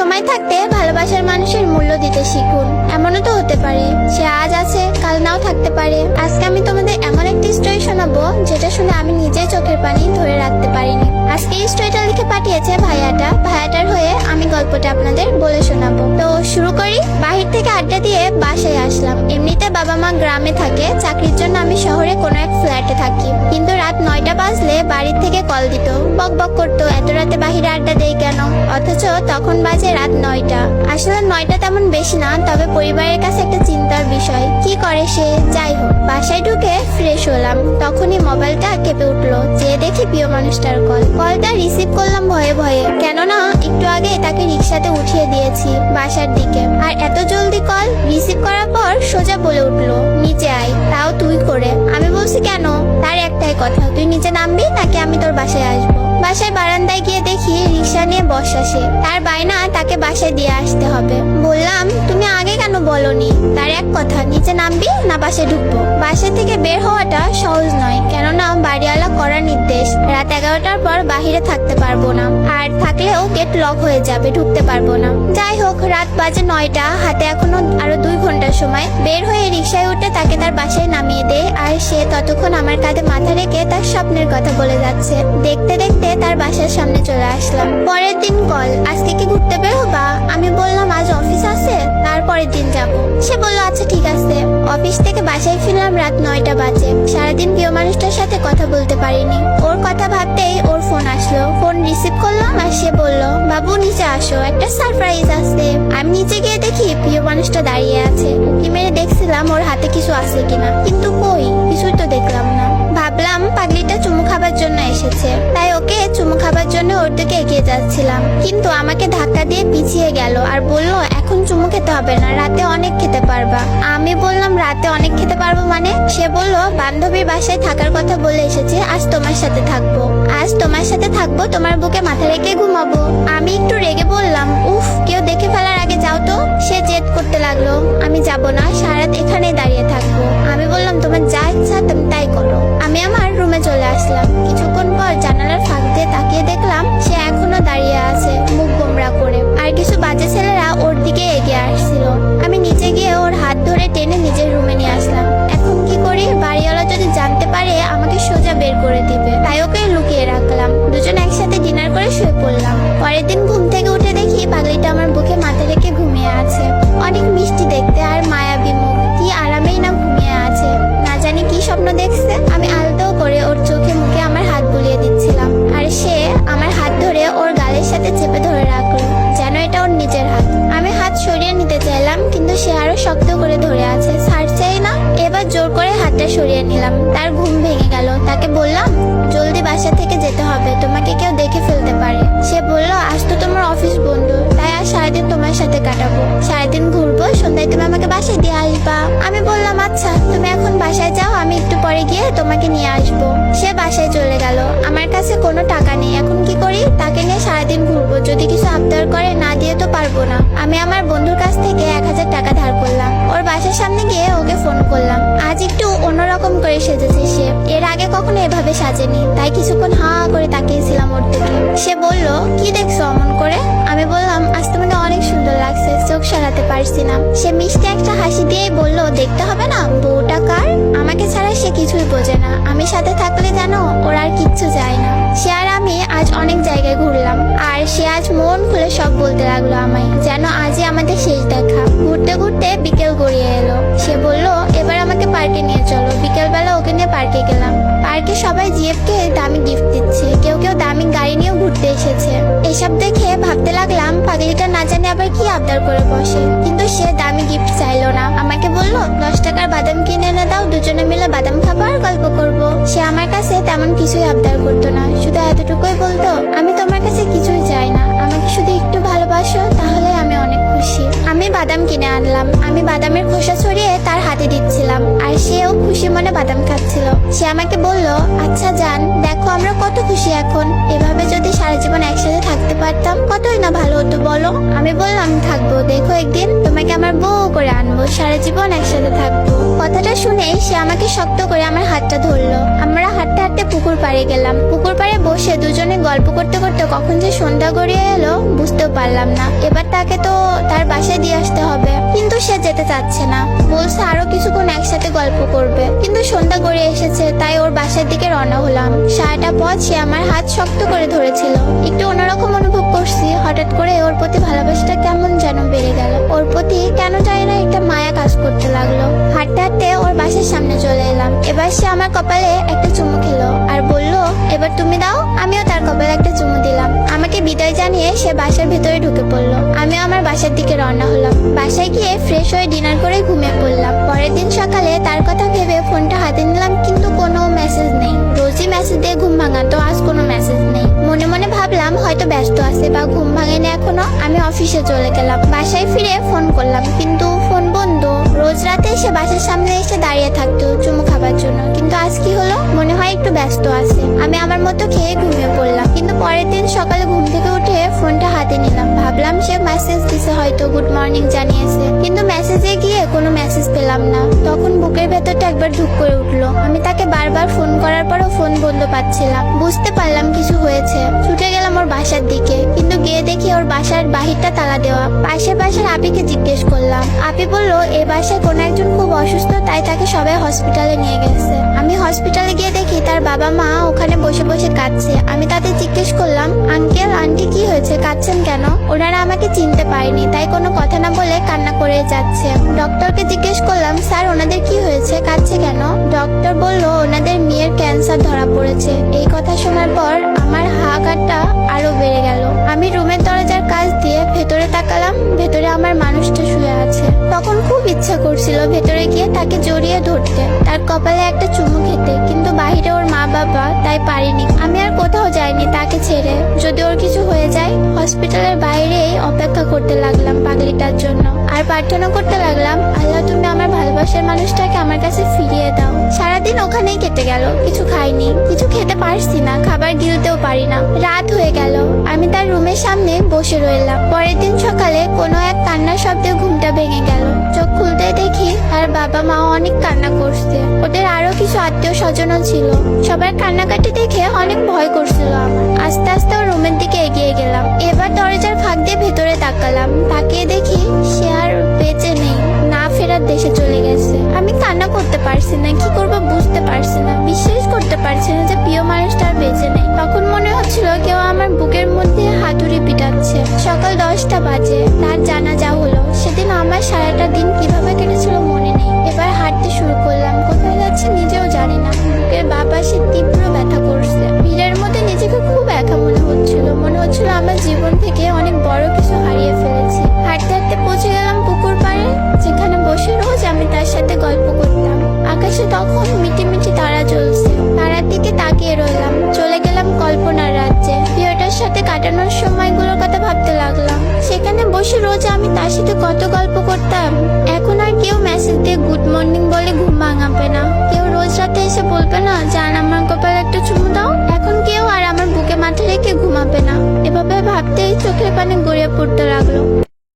সময় থাকতে ভালোবাসার মানুষের মূল্য দিতে শিখুন। এমনও তো হতে পারে সে আজ আছে কাল নাও থাকতে পারে। আজকে আমি তোমাদের এমন একটি স্টোরি শোনাবো যেটা শুনে আমি নিজেই চোখের পানি ধরে রাখতে পারিনি। আজকে এই স্টোরিটা লিখে পাঠিয়েছে ভাইয়াটার হয়ে আমি গল্পটা আপনাদের বলে শোনাবো। তো শুরু করি। বাহির থেকে আড্ডা দিয়ে বাসায় আসলাম। এমনিতে বাবা মা গ্রামে থাকে, চাকরির জন্য আমি শহরে কোনো এক ফ্ল্যাটে থাকি। কিন্তু রাত 9টা বাজলে বাড়ির থেকে কল দিত, বক বক করতো এত রাতে বাহিরে আড্ডা দেই কেন, অথচ তখন বাজে রাত 9টা। আসলে 9টা তেমন বেশি না, তবে পরিবারের কাছে একটা চিন্তার বিষয়। কি করে সে? যাই হোক, বাসায় ঢুকে ফ্রেশ হলাম, তখনই মোবাইলটা কেঁপে উঠলো। যে দেখি প্রিয় মানুষটার কলটা রিসিভ করলাম ভয়ে ভয়ে, কেননা একটু আগে তাকে রিক্সাতে উঠিয়ে দিয়েছি বাসার দিকে। আর এত জলদি কল রিসিভ করার পর সোজা বলে উঠলো, নিচে আয়, তাও তুই করে। আমি বলছি কেন? তার একটাই কথা, তুই নিচে নামবি নাকি আমি তোর বাসায় আসবো। বাসায় বারান্দায় গিয়ে দেখি রিক্সা নিয়ে বসা সে। তার বায়না তাকে বাসায় দিয়ে আসতে হবে। বললাম, তুমি আগে কেন বলনি? তার এক কথা, নিচে নামবি না বাসায় ঢুকবো। বাসা থেকে বের হওয়াটা সহজ নয়, কেননা বাড়িওয়ালা করার নির্দেশ রাত 11টার পর বাহিরে থাকতে পারবো না, আর থাকলেও গেট লক হয়ে যাবে, ঢুকতে পারবো না। যাই হোক, রাত বাজে 9টা, হাতে এখনো আরো 2 ঘন্টার সময়। বের হয়ে রিক্সায় উঠে তাকে তার বাসায় নামিয়ে দেয়, আর সে ততক্ষণ আমার কাঁধে মাথা রেখে তার স্বপ্নের কথা বলে যাচ্ছে। দেখতে দেখতে তার বাসার সামনে চলে আসলাম। পরের দিন কল, আজকে কি ঘুরতে বের হবা? আমি বললাম আজ অফিস আছে, তারপরের দিন যাব। সে বলল আচ্ছা ঠিক আছে। অফিস থেকে বাসায় ফিরলাম রাত 9টা বাজে। সারাদিন প্রিয় মানুষটার সাথে কথা বলতে পারিনি। ওর কথা ভাবতেই ওর ফোন আসলো। ফোন রিসিভ করলাম আর সে বলল, বাবু নিচে আসো, একটা সারপ্রাইজ আছে। আমি নিচে গিয়ে দেখি প্রিয় মানুষটা দাঁড়িয়ে আছে। কি মেরে দেখছিলাম ওর হাতে কিছু আছে কিনা, কিন্তু কই, কিছুই তো দেখলাম না। ভাবলাম পাগলিটা চুমু খাবার জন্য এসেছে, তাই ওকে চুমু খাবার জন্য ওর দিকে এগিয়ে যাচ্ছিলাম, কিন্তু আমাকে ধাক্কা দিয়ে পিছিয়ে গেল আর বলল, এখন চুমু খেতে হবে না, রাতে অনেক খেতে পারবা। আমি বললাম, রাতে অনেক খেতে পারবো মানে? সে বলল, বান্ধবীর বাসায় থাকার কথা বলে এসেছে, আজ তোমার সাথে থাকবো। আজ তোমার সাথে থাকবো, তোমার বুকে মাথা রেখে ঘুমাবো। আমি একটু রেগে বললাম, উফ, কেউ দেখে ফেলার আগে যাও তো। সে জেদ করতে লাগলো, আমি যাব না, সারা রাত এখানেই দাঁড়িয়ে থাকবো। আমি বললাম, তোমার যা ইচ্ছা তুমি তাই করো। আমি আমার রুমে চলে আসলাম। কিছুক্ষণ পর জানালার ফাঁক দিয়ে তাকিয়ে দেখলাম সে এখনো দাঁড়িয়ে আছে, মুখ গোমড়া করে, আর কিছু বাজে ছেলেরা ওর দিকে এগিয়ে আসছিল। আমি নিচে গিয়ে ওর হাত ধরে টেনে নিজের রুমে নিয়ে আসলাম। এখন কি করি? বাড়িওয়ালা যদি জানতে পারে আমাকে সোজা বের করে দিবে, তাই ওকে লুকিয়ে রাখলাম। দুজন একসাথে ডিনার করে শুয়ে পড়লাম। পরের দিন ঘুম থেকে উঠে দেখি পাগলিটা আমার বুকে মাথা রেখে ঘুমিয়ে আছে। অনেক মিষ্টি দেখতে আর মায়াবী মুখ, কি আরামেই না ঘুমিয়ে আছে। না জানি কি স্বপ্ন দেখছে। আমি আলতো করে ওর চোখে মুখে আমার হাত বুলিয়ে দিচ্ছিলাম, আর সে আমার হাত ধরে ওর গালের সাথে চেপে ধরে রাখলো, যেন এটা ওর নিজের হাত। আমি হাত সরিয়ে নিতে চাইলাম, কিন্তু সে আরো শক্ত করে ধরে আছে, ছাড়ছেই না। এবার জোর করে হাতটা সরিয়ে নিলাম। তার ঘুম ভেঙে গেল। তাকে বললাম, জলদি বাসা থেকে যেতে হবে, তোমাকে কেউ দেখে ফেলতে পারে। সে বলল, আজ তো তোমার অফিস বন্ধ, তাই আজ সারাদিন তোমার সাথে কাটাবো, সারাদিন ঘুরবো, সন্ধ্যায় তুমি আমাকে বাসায় দিয়ে আসবা। আমি বললাম, আচ্ছা তুমি এখন বাসায় যাও, আমি একটু পরে গিয়ে তোমাকে নিয়ে আসবো। সে বাসায় চলে গেল। আমার কাছে কোনো টাকা নেই, এখন কি করি? তাকে নিয়ে সারাদিন ঘুরবো, যদি কিছু আবদার করে না দিয়ে তো পারবো না। আমি আমার বন্ধুর কাছ থেকে 1000 টাকা ধার করলাম। ওর বাসার সামনে গিয়ে ওকে ফোন করলাম। আজ একটু অন্যরকম করে সেজেছে সে, এর আগে কখনো এভাবে সাজেনি, তাই কিছুক্ষণ হা করে তাকিয়েছিলাম ওর দিকে। সে বলল, কি দেখছো অমন করে? আমি বললাম, আজ তোমাকে অনেক সুন্দর লাগছে, চোখ সরাতে পারছি না। সে মিষ্টি একটা হাসি দিয়েই বলল, দেখতে হবে না, বউটা কার? আমাকে ছাড়া সে কিছুই বোঝে না। আমি সাথে থাকলে জানো ওর আর কিচ্ছু যায় না। সে আর আমি আজ অনেক জায়গায় ঘুরলাম, আর সে আজ মন খুলে সব বলতে লাগলো আমায়, যেন আজই আমাদের শেষ দেখা। ঘুরতে ঘুরতে বিকেল গড়িয়ে এলো। সে বলল, এবার আমাকে পার্কে নিয়ে চলো। বিকেলবেলা ওকে নিয়ে পার্কে গেলাম। পার্কে সবাই জিএফকে দামি গিফট দিচ্ছে, কেউ কেউ দামি গাড়ি নিয়েও ঘুরতে এসেছে। এসব দেখে ভাবতে লাগলাম, পাগলিটা না জানে আবার কি আবদার করে বসে। কিন্তু সে দামি গিফট চাইলো না, আমাকে বলল, 10 টাকার বাদাম কিনে এনে দাও, দুজনে মিলে বাদাম খাবো আর গল্প করবো। সে আমার কাছে তেমন কিছুই আবদার করতো না, শুধু এতটুকুই বলতো, আমি তোমার কাছে কিছুই চাই না, আমাকে শুধু একটু ভালোবাসো, তাহলে আমি অনেক খুশি। আমি বাদাম কিনে আনলাম। আমি বাদামের খোসা ছড়িয়ে তার হাতে দিচ্ছিলাম, আর সেও খুশি মনে বাদাম খাচ্ছিল। সে আমাকে বলল, আচ্ছা জান, দেখো আমরা কত খুশি এখন, এভাবে যদি সারা জীবন একসাথে থাকতে পারতাম কতই না ভালো হতো বলো। আমি বললাম, থাকবো, দেখো একদিন তোমার তোমাকে আমার বউ করে আনবো, সারা জীবন একসাথে থাকবো। কথাটা শুনে সে আমাকে শক্ত করে আমার হাতটা ধরলো। আমরা হাঁটতে হাঁটতে পুকুর পাড়ে গেলাম। পুকুর পাড়ে বসে দুজনে গল্প করতে করতে কখন যে সন্ধ্যা গড়িয়ে এলো বুঝতেও পারলাম না। এবার তাকে তো তার বাসায় দিয়ে আসতে হবে, কিন্তু সে যেতে চাচ্ছে না। বলছে আরো কিছুক্ষণ একসাথে গল্প করবে, কিন্তু সন্ধ্যা গড়িয়ে এসেছে, তাই ওর বাসার দিকে রওনা হলাম। সারাটা পথ সে আমার হাত শক্ত করে ধরেছিল। একটু অন্যরকম অনুভব করছি। হঠাৎ করে ওর প্রতি ভালোবাসাটা কেমন যেন বেড়ে গেল। ওর প্রতি কেন জানি না একটা মায়া কাজ করতে লাগলো। হাঁটতে হাঁটতে ওর বাসার সামনে চলে এলাম। এবার সে আমার কপালে একটা চুমু খেলো আর বলল, এবার তুমি দাও। আমিও তার কপালে একটা চুমু দিলাম। আমাকে বিদায় জানিয়ে সে বাসার ভেতরে ঢুকে পড়লো। আমিও আমার বাসার দিকে রওনা হলাম। বাসায় গিয়ে ফ্রেশ হয়ে ডিনার করে ঘুমিয়ে পড়লাম। পরের দিন সকালে তার কথা ভেবে ফোনটা হাতে নিলাম, কিন্তু কোনো মেসেজ নেই। রোজই মেসেজ দিয়ে ঘুম ভাঙাতো, আজ কোনো মেসেজ নেই। মনে মনে ভাবলাম হয়তো ব্যস্ত আছে বা ঘুম ভাঙেনি এখনো। আমি অফিসে চলে গেলাম। বাসায় ফিরে ফোন করলাম, কিন্তু ফোন বন্ধ। রোজ রাতে সে বাসার সামনে এসে দাঁড়িয়ে থাকতো চুমু খাবার জন্য, কিন্তু আজ কি হলো? মনে হয় একটু ব্যস্ত আছে। আমি আমার মতো খেয়ে ঘুমিয়ে পড়লাম। কিন্তু পরের দিন সকালে ঘুম থেকে উঠে ফোনটা হাতে নিলাম। ভাবলাম সে মেসেজ দিছে, হয়তো গুড মর্নিং জানিয়েছে, কিন্তু মেসেজে গিয়ে কোনো মেসেজ পেলাম না। তখন বুকের ভেতরটা একবার ধুক করে উঠলো। আমি তাকে বারবার ফোন করার পরও ফোন বন্ধ পাচ্ছিলাম। বুঝতে পারলাম কিছু হয়েছে। ছুটে গেলাম ওর বাসার দিকে, কিন্তু গিয়ে দেখি ওর বাসার বাহিরটা তালা দেওয়া। পাশের বাসার আপিকে জিজ্ঞেস করলাম। আপি বললো এই বাসায় কোনো একজন খুব অসুস্থ, তাই তাকে সবাই হসপিটালে নিয়ে গেছে। আমি হসপিটালে গিয়ে দেখি তার বাবা মা ওখানে বসে বসে কাঁদছে। আমি তাদের জিজ্ঞেস করলাম, আঙ্কেল আন্টি কি হয়েছে, কাঁদছেন কেন? ওনারা আমাকে চিনতে পারেনি, তাই কোনো কথা না বলে কান্না করে যাচ্ছে। ডক্টরকে জিজ্ঞেস করলাম, স্যার ওনাদের কি হয়েছে, কাঁদছে কেন? ডক্টর বলল ওনাদের মেয়ের ক্যান্সার ধরা পড়েছে। এই কথা শোনার পর আমার হাহাকারটা আরো বেড়ে গেল। আমি রুমের দরজার কাছ দিয়ে ভেতরে তাকালাম। ভেতরে আমার মানুষটা শুয়ে আছে। তখন খুব ইচ্ছা করছিল ভেতরে গিয়ে তাকে জড়িয়ে ধরতে, তার কপালে একটা চুমু খেতে, কিন্তু বাইরে ওর মা বাবা, তাই পারিনি। আমি আর কোথাও যাইনি তাকে ছেড়ে। যদি ওর কিছু হয়ে যায়, হসপিটালের বাইরেই অপেক্ষা করতে লাগলাম পাগলিটার জন্য। আর প্রার্থনা করতে লাগলাম, আল্লাহ তুমি আমার ভালোবাসার মানুষটাকে আমার কাছে ফিরিয়ে দাও। সারাদিন ওখানেই কেটে গেল। কিছু খাইনি, কিছু খেতে পারছি না, খাবার গিলতেও পারি না। রাত হয়ে গেল। আমি তার রুমের সামনে বসে রইলাম। পরের দিন সকালে কোনো এক কান্নার শব্দে ঘুমটা ভেঙে গেল। চোখ খুলতে দেখি তার বাবা মা অনেক কান্না করছে। ওদের আরো কিছু আত্মীয় স্বজনও ছিল। সবার কান্নাকাটি দেখে অনেক ভয় করছিল আমার। আস্তে আস্তে ওর রুমের দিকে এগিয়ে গেলাম। এবার দরজার ফাঁক দিয়ে ভেতরে তাকালাম। তাকিয়ে দেখি সে আর বেঁচে নেই, না ফেরার দেশে চলে গেছে। আমি কান্না করতে পারছি না, কি করবো বুঝতে পারছি না। বিশ্বাস করতে পারছি না যে প্রিয় মানুষটা আর বেঁচে নেই। তখন মনে হচ্ছিল কেউ আমার বুকের মধ্যে হাতুড়ি পিটাচ্ছে। সকাল 10টা বাজে তার জানাজা হলো। সেদিন আমার সারাটা দিন কিভাবে কেটেছিল মনে নেই। এবার হাঁটতে শুরু করলাম। কোথায় যাচ্ছে নিজেও জানি না। বুকের বাঁ পাশে তীব্র ব্যথা করছে। ভিড়ের মধ্যে নিজেকে খুব একা মনে হচ্ছিল। মনে হচ্ছিল আমার জীবন থেকে অনেক বড় কিছু হারিয়ে ফেলেছি। হাঁটতে হাঁটতে পৌঁছে গেলাম পুকুর পাড়ে, যেখানে বসে রোজ আমি তার সাথে গল্প করতাম। আকাশে তখন মিটি মিটি তারা জ্বলছে। তারার দিকে তাকিয়ে রইলাম। চলে গেলাম কল্পনার রাজ্যে। প্রিয়টার সাথে কাটানোর সময়গুলোর কথা ভাবতে লাগলাম। সেখানে বসে রোজ আমি তার সাথে কত গল্প করতাম। এখন আর কেউ মেসেজ দিয়ে গুড মর্নিং বলে ঘুম ভাঙাবে না। কেউ রোজ রাতে এসে বলবে না জান আমার কপালে একটা চুমু দাও। এখন কেউ আর আমার বুকে মাথা রেখে ঘুমাবে না। এভাবে ভাবতেই চোখের পানি গড়িয়ে পড়তে লাগলো।